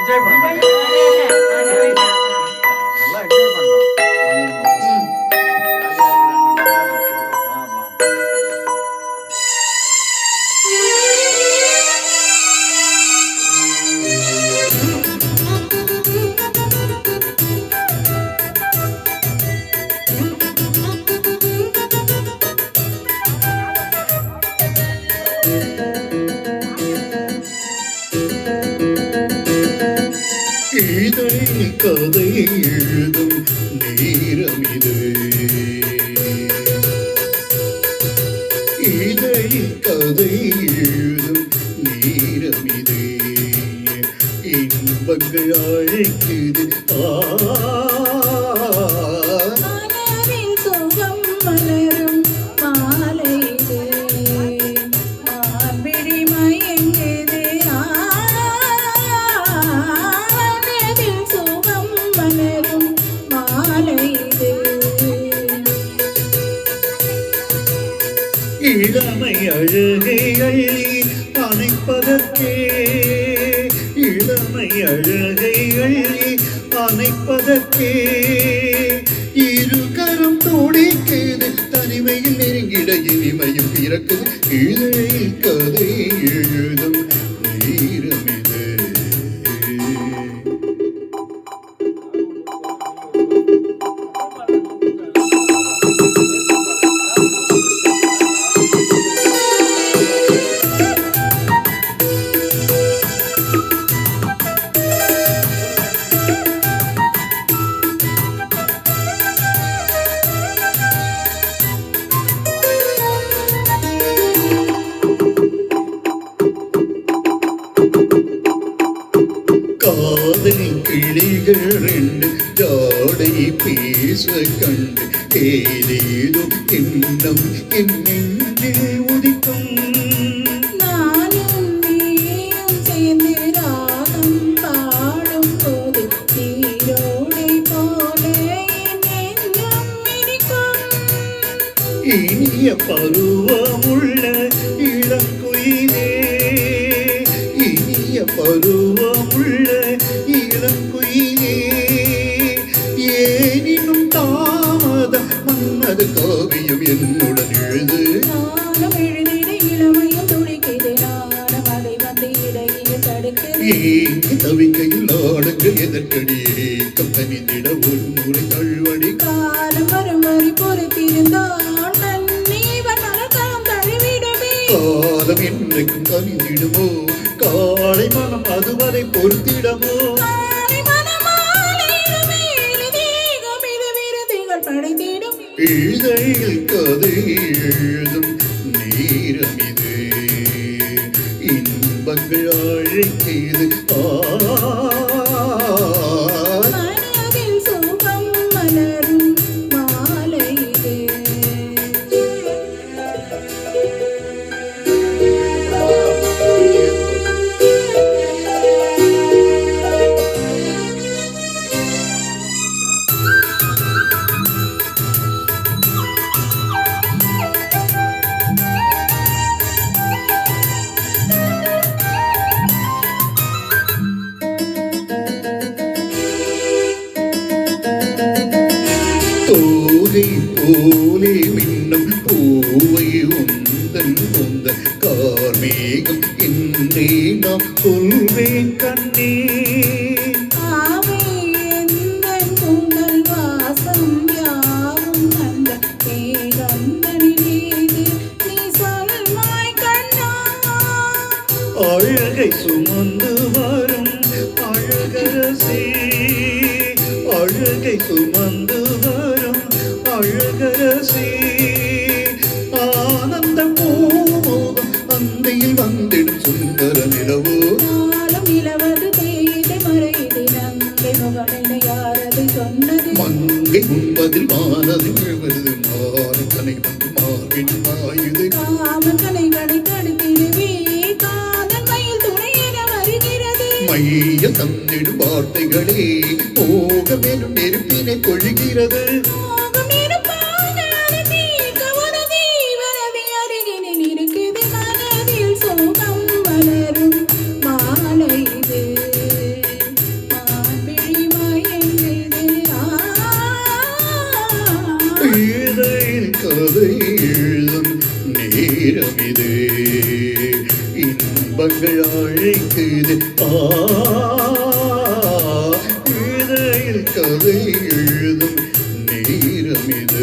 Enjoy பண்ணுங்க. நல்லா enjoy பண்ணலாம். கதை எழுதும் நேரம் இது, இதை கதை எழுதும் நேரம் இது, இன்பங்கள் அழைக்குது சுகம் மலரும் மாலை இது, மார்பிழி மயங்குது இளமை அழகை அள்ளி அணைப்பதற்கே, இளமை அழகை அள்ளி அணைப்பதற்கே, இருகரம் துடிக்குது தனிமையில் நெருங்கிட இனிமையும் பிறக்குது, இதை கதை எழுதும் நேரம் இது. காதல் கிளிகள் ரெண்டு ஜாடை பேச கண்டு ஏதேதோ எண்ணம் என் நெஞ்சில் உதிக்கும், நானும் நீயும் சேர்ந்து ராகம் பாடும் போது நீரோடை போல நெஞ்சம் மிதிக்கும், இனிய பருவமுள்ள இளங்குயிலே, இனிய பருவமுள்ள இளங்குயிலே, ஏனினும் தாமதம் மன்மத காவியம் என்னுடன் எழுது, நானும் எழுதிட இளமையும் துடிக்குது, நானும் அதை வந்து இடையில் தடுக்குது, ஏங்கி தவிக்கையில் நாடுங்கள் எதற்கடி ஏக்கம் தனித்திட ஒரு முறை தழுவடி, காலம் வரும் வரை பொறுத்திருந்தான் நன்னீவன் மலர்காலம் தழுவிடுமே, காலம் என்றைக்கும் கனிந்திடுமோ, காலை மனம் அதுவரை பொறுத்திடமோ, இதையில் கதை எழுதும் நேரம் இது, இன்பங்கள் அழைக்கிறது சுகம் மலரும் மாலை இது. தோகை போலே மின்னும் பூவை உந்தன் உந்தன் கார்மேகம் என்னே நாம் சொல்வேன் கண்ணே, ஆவே எந்தன் கூந்தல் வாசம் யாவும் அந்த மேகந்தனிலேது நீ சொல்வாய் கண்ணா, அழகை சுமந்து வரும் அழகரசே, அழகை சுமந்து வரும் அழகரசே, ஆனந்த பூமோகம் அந்தையில் வந்திடும் சுந்தர நிலவோ, நாளும் நிலவது தேய்து மறைது நங்கை முகமென யாரது சொன்னது, மங்கை உண்பதில் மானது விழுவது மாறு கனை வந்து மார்பின் மாயுது, காமன் கலைகளை தடுத்திடுவே காதல் மயில் துணை என வருகிறது, மைய தந்திடும் வார்த்தைகளே மோகமெனும் நெருப்பினை கொள்கிறது, மோகம் இருப்பாக அதை தீர்க்க ஒரு தீவிரதை அருகினில் இருக்குது, மனதில் சோகம் மலரும் மாலை இது. இதழில் கதை எழுதும் நேரம் இது இன்பங்கள் அழைக்குது இதழில் கதை எழுதும் நேரம் இது